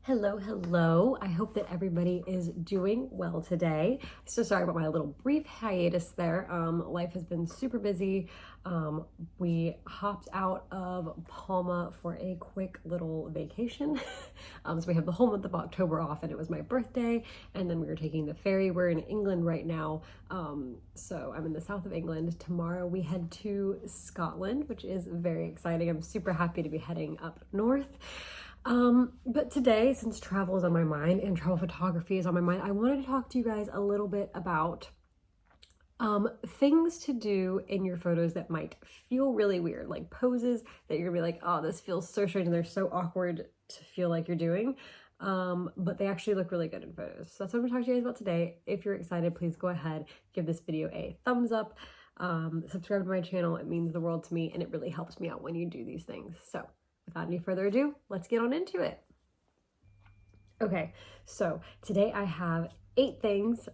Hello, hello. I hope that everybody is doing well today. So sorry about my little brief hiatus there. Life has been super busy. We hopped out of Palma for a quick little vacation. So we have the whole month of October off, and it was my birthday, and then we were taking the ferry. We're in England right now. So I'm in the south of England. Tomorrow we head to Scotland, which is very exciting. I'm super happy to be heading up north. But today, since travel is on my mind and travel photography is on my mind, I wanted to talk to you guys a little bit about things to do in your photos that might feel really weird, like poses that you're gonna be like, oh, this feels so strange and they're so awkward to feel like you're doing, but they actually look really good in photos. So that's what I'm gonna talk to you guys about today. If you're excited, please go ahead, give this video a thumbs up, subscribe to my channel. It means the world to me and it really helps me out when you do these things. So without any further ado, let's get on into it. Okay, so today I have 8 things,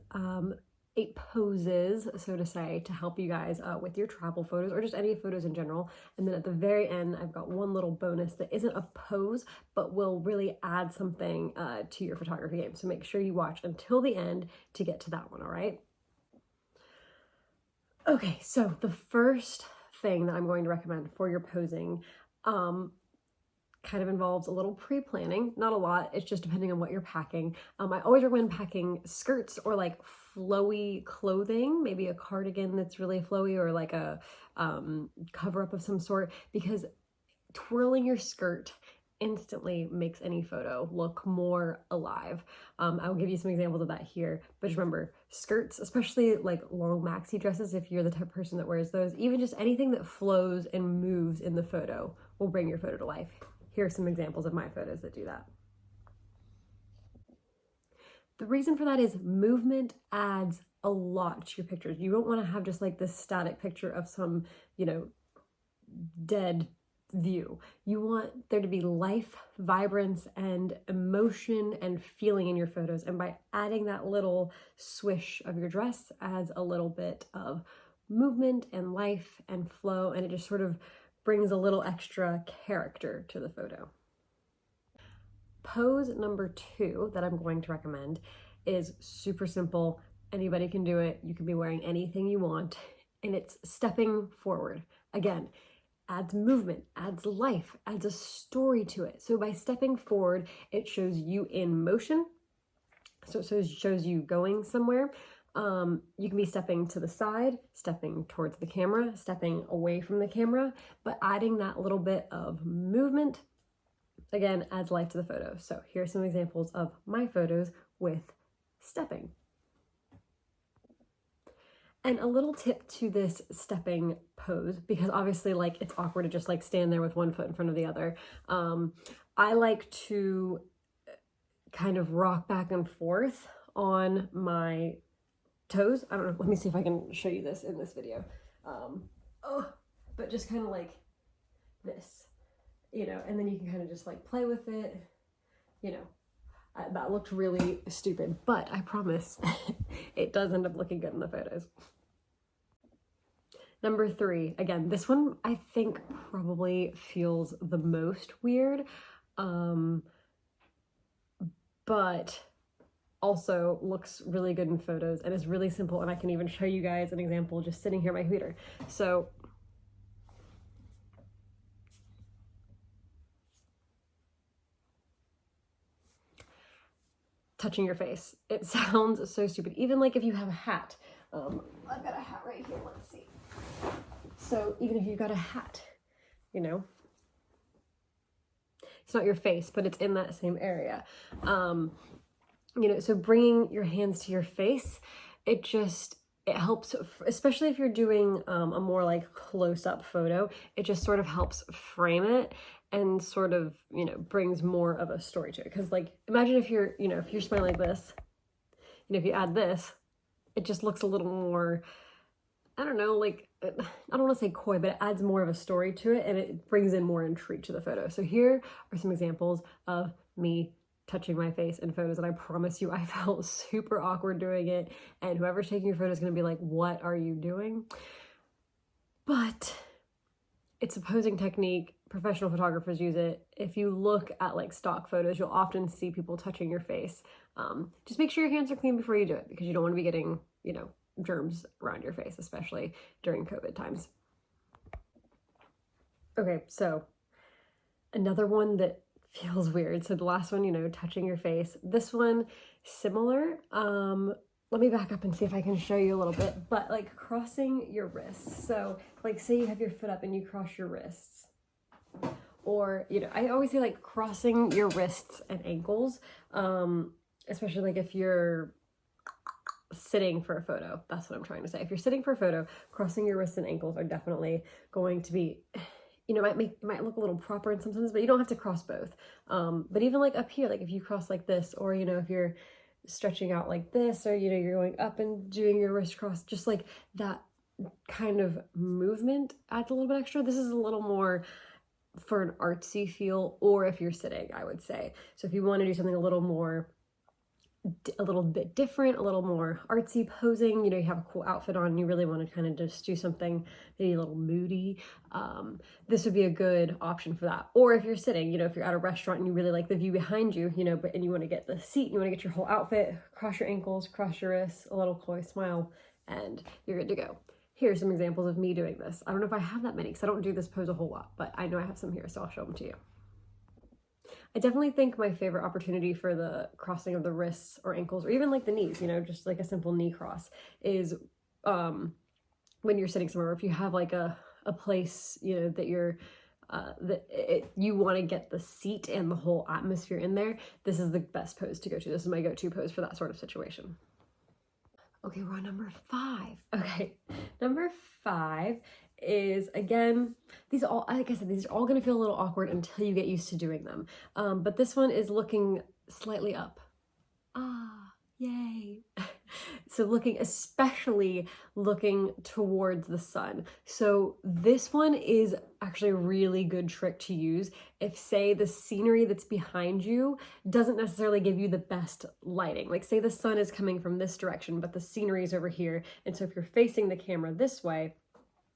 8 poses, so to say, to help you guys with your travel photos or just any photos in general. And then at the very end, I've got one little bonus that isn't a pose, but will really add something to your photography game. So make sure you watch until the end to get to that one, all right? Okay, so the first thing that I'm going to recommend for your posing kind of involves a little pre-planning, not a lot, it's just depending on what you're packing. I always recommend packing skirts or like flowy clothing, maybe a cardigan that's really flowy or like a cover up of some sort, because twirling your skirt instantly makes any photo look more alive. I'll give you some examples of that here, but just remember, skirts, especially like long maxi dresses, if you're the type of person that wears those, even just anything that flows and moves in the photo will bring your photo to life. Here are some examples of my photos that do that. The reason for that is movement adds a lot to your pictures. You don't want to have just like this static picture of some, dead view. You want there to be life, vibrance, and emotion and feeling in your photos. And by adding that little swish of your dress adds a little bit of movement and life and flow, and it just sort of brings a little extra character to the photo. Pose number 2 that I'm going to recommend is super simple. Anybody can do it. You can be wearing anything you want, and it's stepping forward. Again, adds movement, adds life, adds a story to it. So by stepping forward, it shows you in motion. So it shows you going somewhere. You can be stepping to the side, stepping towards the camera, stepping away from the camera, but adding that little bit of movement, again, adds life to the photo. So here are some examples of my photos with stepping. And a little tip to this stepping pose, because obviously like it's awkward to just like stand there with one foot in front of the other. I like to kind of rock back and forth on my toes. I don't know, let me see if I can show you this in this video. But just kind of like this, and then you can kind of just like play with it, that looked really stupid, but I promise it does end up looking good in the photos. Number 3, again, this one I think probably feels the most weird, but also looks really good in photos and is really simple, and I can even show you guys an example just sitting here on my computer. So touching your face. It sounds so stupid. Even like if you have a hat. I've got a hat right here, let's see. So even if you've got a hat, it's not your face, but it's in that same area. So bringing your hands to your face, it helps, especially if you're doing a more like close-up photo, it just sort of helps frame it and sort of, brings more of a story to it. Because like, imagine if you're, if you're smiling like this, if you add this, it just looks a little more, I don't know, like, I don't want to say coy, but it adds more of a story to it and it brings in more intrigue to the photo. So here are some examples of me touching my face in photos, and I promise you I felt super awkward doing it, and whoever's taking your photo is going to be like, what are you doing? But it's a posing technique. professional photographers use it. If you look at like stock photos, you'll often see people touching your face. Just make sure your hands are clean before you do it, because you don't want to be getting, you know, germs around your face, especially during COVID times. Okay, so another one that feels weird. So the last one, you know, touching your face. This one, similar. Let me back up and see if I can show you a little bit, but like crossing your wrists. So like say you have your foot up and you cross your wrists. Or, you know, I always say like crossing your wrists and ankles, especially like if you're sitting for a photo. That's what I'm trying to say. If you're sitting for a photo, crossing your wrists and ankles are definitely going to be, you know, it might look a little proper in some sense, but you don't have to cross both. But even like up here, like if you cross like this, or, you know, if you're stretching out like this, or, you know, you're going up and doing your wrist cross, just like that kind of movement adds a little bit extra. This is a little more for an artsy feel, or if you're sitting, I would say. So if you want to do something a little bit different, a little more artsy posing, you know, you have a cool outfit on and you really want to kind of just do something maybe a little moody, this would be a good option for that. Or if you're sitting, you know, if you're at a restaurant and you really like the view behind you, you know, and you want to get the seat, you want to get your whole outfit, cross your ankles, cross your wrists, a little coy smile, and you're good to go. Here's some examples of me doing this. I don't know if I have that many because I don't do this pose a whole lot, but I know I have some here, so I'll show them to you. I definitely think my favorite opportunity for the crossing of the wrists or ankles, or even like the knees, you know, just like a simple knee cross, is when you're sitting somewhere. If you have like a place, you know, that you're you want to get the seat and the whole atmosphere in there, this is the best pose to go to. This is my go-to pose for that sort of situation. Okay, we're on number 5. Okay, number 5 is, again, these all, like I said, these are all going to feel a little awkward until you get used to doing them. But this one is looking slightly up. Ah, yay. So especially looking towards the sun. So this one is actually a really good trick to use if, say, the scenery that's behind you doesn't necessarily give you the best lighting. Like say the sun is coming from this direction, but the scenery is over here. And so if you're facing the camera this way,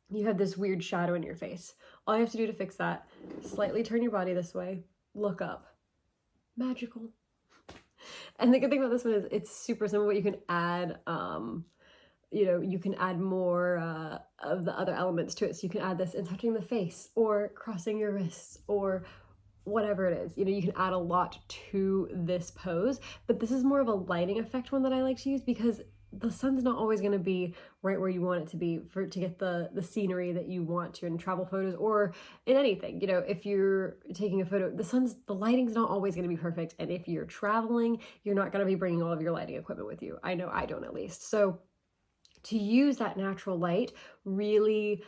you have this weird shadow in your face. All you have to do to fix that, slightly turn your body this way, look up. Magical. And the good thing about this one is it's super simple, but you can add, you know, you can add more of the other elements to it. So you can add this in touching the face, or crossing your wrists, or whatever it is. You know, you can add a lot to this pose, but this is more of a lighting effect one that I like to use, because the sun's not always going to be right where you want it to be to get the scenery that you want to in travel photos, or in anything. You know, if you're taking a photo, the lighting's not always going to be perfect. And if you're traveling, you're not going to be bringing all of your lighting equipment with you. I know I don't, at least. So to use that natural light really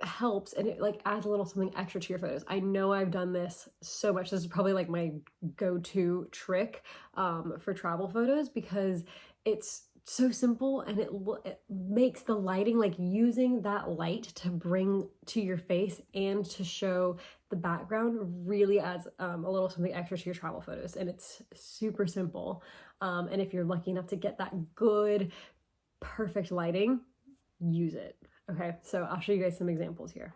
helps, and it like adds a little something extra to your photos. I know I've done this so much. This is probably like my go-to trick for travel photos, because it's so simple, and it makes the lighting, like using that light to bring to your face and to show the background, really adds a little something extra to your travel photos. And it's super simple. And if you're lucky enough to get that good, perfect lighting, use it. Okay, so I'll show you guys some examples here.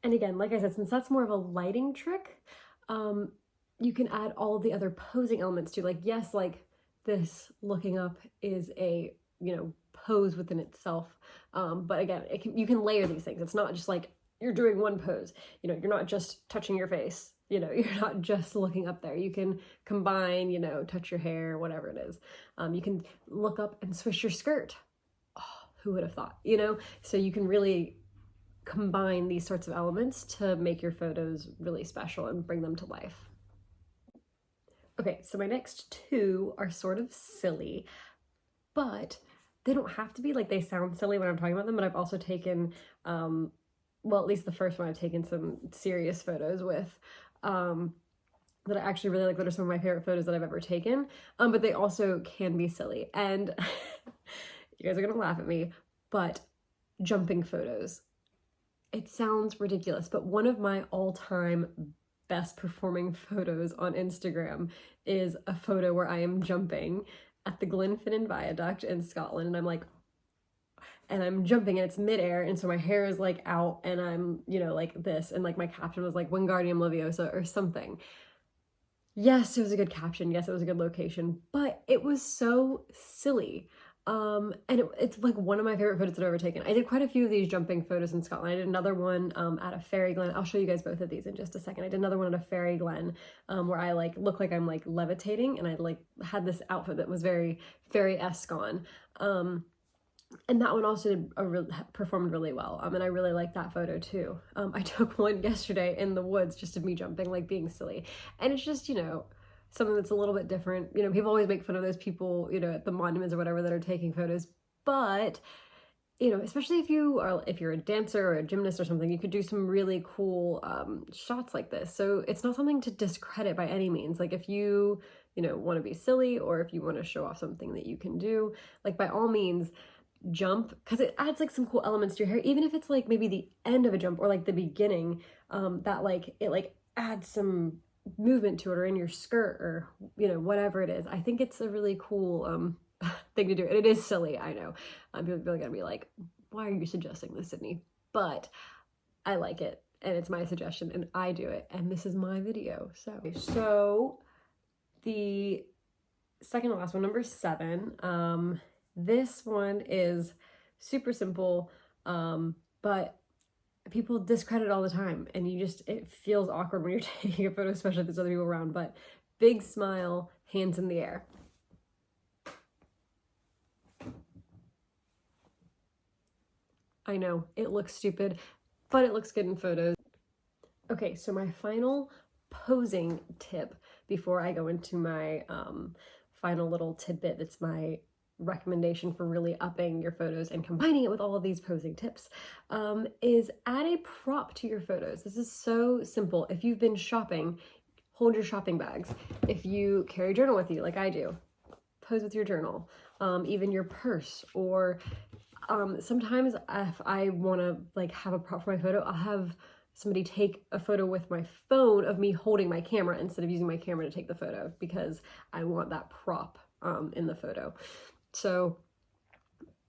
And again, like I said, since that's more of a lighting trick, you can add all of the other posing elements too. Like, yes, like this looking up is a, you know, pose within itself. But again, you can layer these things. It's not just like you're doing one pose. You know, you're not just touching your face. You know, you're not just looking up there. You can combine, you know, touch your hair, whatever it is. You can look up and swish your skirt. Oh, who would have thought, you know? So you can really combine these sorts of elements to make your photos really special and bring them to life. Okay, so my next 2 are sort of silly, but they don't have to be. Like, they sound silly when I'm talking about them, but I've also taken, well, at least the first one I've taken some serious photos with, that I actually really like, that are some of my favorite photos that I've ever taken, but they also can be silly. And you guys are gonna laugh at me, but jumping photos. It sounds ridiculous, but one of my all-time best performing photos on Instagram is a photo where I am jumping at the Glenfinnan Viaduct in Scotland, and I'm like, and I'm jumping and it's midair, and so my hair is like out and I'm, you know, like this, and like my caption was like Wingardium Leviosa or something. Yes, it was a good caption. Yes, it was a good location, but it was so silly. And it's like one of my favorite photos that I've ever taken. I did quite a few of these jumping photos in Scotland. I did another one at a fairy glen. I'll show you guys both of these in just a second. I did another one at a fairy glen where I like look like I'm like levitating, and I like had this outfit that was very fairy-esque on. And that one also performed really well. And I really like that photo too. I took one yesterday in the woods just of me jumping, like being silly. And it's just, you know, something that's a little bit different. You know, people always make fun of those people, you know, at the monuments or whatever that are taking photos. But, you know, especially if you're a dancer or a gymnast or something, you could do some really cool shots like this. So it's not something to discredit by any means. Like if you know, want to be silly, or if you want to show off something that you can do, like by all means, jump, because it adds like some cool elements to your hair, even if it's like maybe the end of a jump or like the beginning, that like it like adds some movement to it, or in your skirt, or you know, whatever it is. I think it's a really cool thing to do, and it is silly, I know. People are gonna be like, why are you suggesting this, Sydney? But I like it, and it's my suggestion, and I do it, and this is my video. So the second to last one, number 7, this one is super simple, but people discredit all the time, and it feels awkward when you're taking a photo, especially if there's other people around. But big smile, hands in the air. I know, it looks stupid, but it looks good in photos. Okay, so my final posing tip before I go into my final little tidbit that's my recommendation for really upping your photos and combining it with all of these posing tips, is add a prop to your photos. This is so simple. If you've been shopping, hold your shopping bags. If you carry a journal with you, like I do, pose with your journal. Even your purse, or sometimes if I want to like have a prop for my photo, I'll have somebody take a photo with my phone of me holding my camera instead of using my camera to take the photo, because I want that prop in the photo. So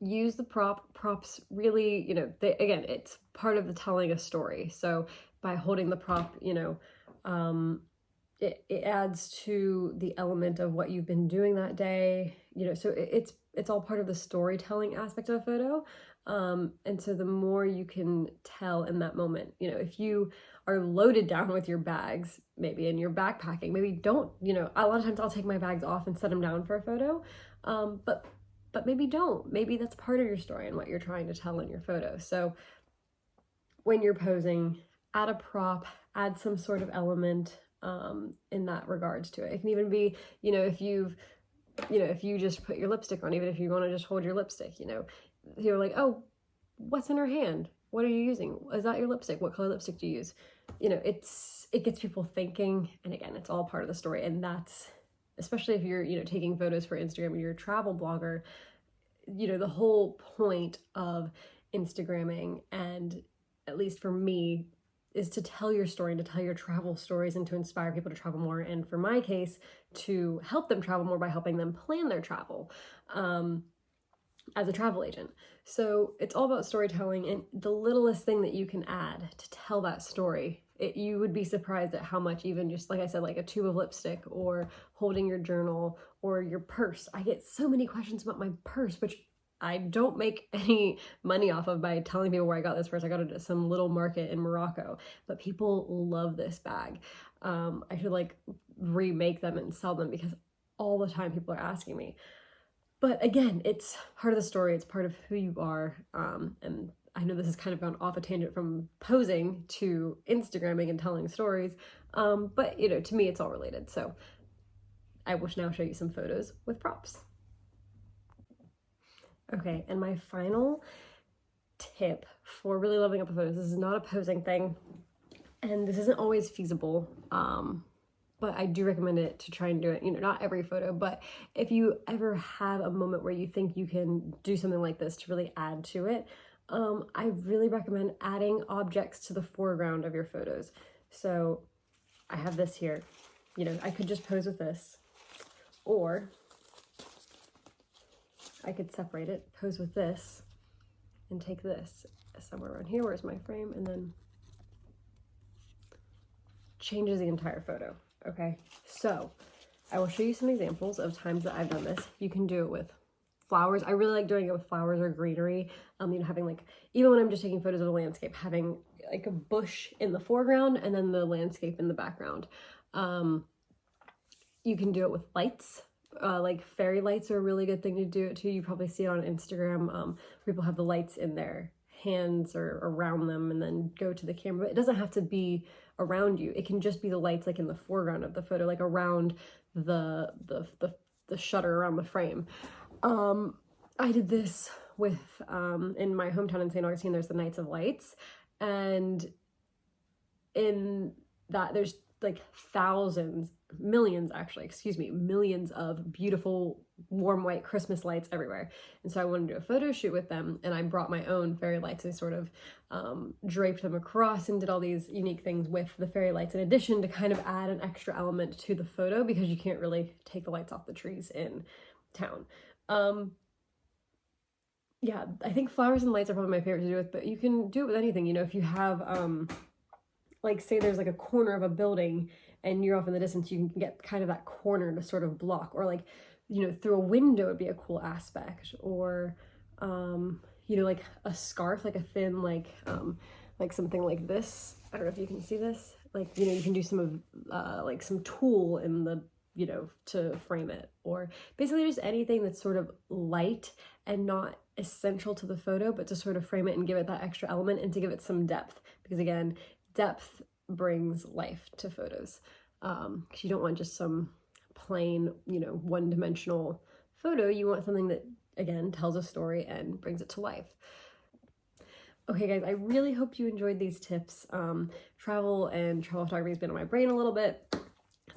use the props really, you know, again, it's part of the telling a story. So by holding the prop, you know, it adds to the element of what you've been doing that day, you know, so it's all part of the storytelling aspect of a photo. And so the more you can tell in that moment, you know, if you are loaded down with your bags, maybe, and you're backpacking, maybe don't, you know, a lot of times I'll take my bags off and set them down for a photo. But maybe don't. Maybe that's part of your story and what you're trying to tell in your photo. So when you're posing, add a prop, add some sort of element in that regards to it. It can even be, you know, if you just put your lipstick on, even if you want to just hold your lipstick, you know, you're like, oh, what's in her hand? What are you using? Is that your lipstick? What color lipstick do you use? You know, it gets people thinking. And again, it's all part of the story. And that's, especially if you're, you know, taking photos for Instagram and you're a travel blogger, you know, the whole point of Instagramming, and at least for me, is to tell your story and to tell your travel stories and to inspire people to travel more. And for my case, to help them travel more by helping them plan their travel as a travel agent. So it's all about storytelling, and the littlest thing that you can add to tell that story, you would be surprised at how much, even just like I said, like a tube of lipstick, or holding your journal, or your purse. I get so many questions about my purse, which I don't make any money off of by telling people where I got this purse. I got it at some little market in Morocco, but people love this bag. I should like remake them and sell them, because all the time people are asking me. But again, it's part of the story. It's part of who you are. And I know this has kind of gone off a tangent from posing to Instagramming and telling stories. But you know, to me, it's all related. So I will now show you some photos with props. Okay, and my final tip for really loving up the photos, this is not a posing thing, and this isn't always feasible, but I do recommend it to try and do it, you know, not every photo, but if you ever have a moment where you think you can do something like this to really add to it, I really recommend adding objects to the foreground of your photos. So I have this here, you know, I could just pose with this, or I could separate it, pose with this, and take this somewhere around here, where's my frame, and then changes the entire photo. Okay, so I will show you some examples of times that I've done this. You can do it with flowers. I really like doing it with flowers or greenery. You know, having like, even when I'm just taking photos of a landscape, having like a bush in the foreground and then the landscape in the background. You can do it with lights. Like fairy lights are a really good thing to do it too. You probably see it on Instagram. People have the lights in their hands or around them and then go to the camera. But it doesn't have to be around you. It can just be the lights like in the foreground of the photo, like around the shutter around the frame. I did this with in my hometown in St. Augustine. There's the Nights of Lights, and in that there's like millions of beautiful warm white Christmas lights everywhere. And so I wanted to do a photo shoot with them, and I brought my own fairy lights and sort of draped them across and did all these unique things with the fairy lights in addition to kind of add an extra element to the photo, because you can't really take the lights off the trees in town. Yeah, I think flowers and lights are probably my favorite to do with, but you can do it with anything. You know, if you have like say there's like a corner of a building and you're off in the distance, you can get kind of that corner to sort of block, or like, you know, through a window would be a cool aspect, or you know, like a scarf, like a thin, like something like this. I don't know if you can see this, like, you know, you can do some of like some tulle in the, you know, to frame it, or basically just anything that's sort of light and not essential to the photo, but to sort of frame it and give it that extra element and to give it some depth, because again, depth brings life to photos, because you don't want just some plain, you know, one-dimensional photo. You want something that, again, tells a story and brings it to life. Okay guys, I really hope you enjoyed these tips. Travel photography has been on my brain a little bit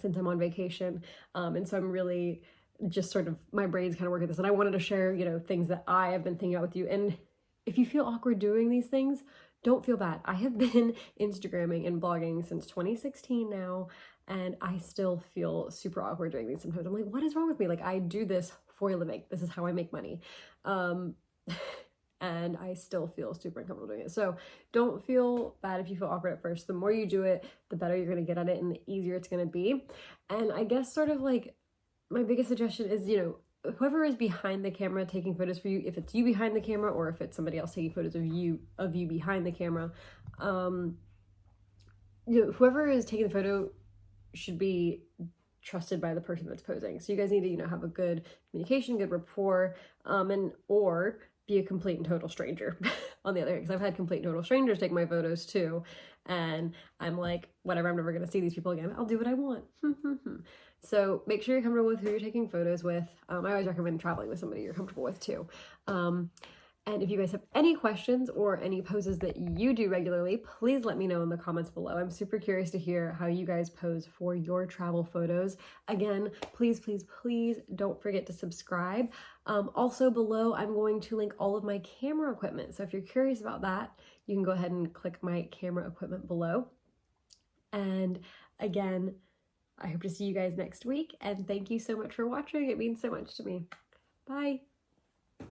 since I'm on vacation, and so I'm really just sort of, my brain's kind of working this, and I wanted to share, you know, things that I have been thinking about with you. And if you feel awkward doing these things, don't feel bad. I have been Instagramming and blogging since 2016 now, and I still feel super awkward doing these sometimes. I'm like, what is wrong with me? Like, I do this for a living. This is how I make money. And I still feel super uncomfortable doing it. So don't feel bad if you feel awkward at first. The more you do it, the better you're going to get at it and the easier it's going to be. And I guess sort of like my biggest suggestion is, you know, whoever is behind the camera taking photos for you, if it's you behind the camera or if it's somebody else taking photos of you behind the camera, you know, whoever is taking the photo should be trusted by the person that's posing. So you guys need to, you know, have a good communication, good rapport, and or be a complete and total stranger on the other hand, because I've had complete and total strangers take my photos too, and I'm like, whatever, I'm never going to see these people again. I'll do what I want. So make sure you're comfortable with who you're taking photos with. I always recommend traveling with somebody you're comfortable with too. And if you guys have any questions or any poses that you do regularly, please let me know in the comments below. I'm super curious to hear how you guys pose for your travel photos. Again, please, please, please don't forget to subscribe. Also below, I'm going to link all of my camera equipment. So if you're curious about that, you can go ahead and click my camera equipment below. And again, I hope to see you guys next week. And thank you so much for watching. It means so much to me. Bye.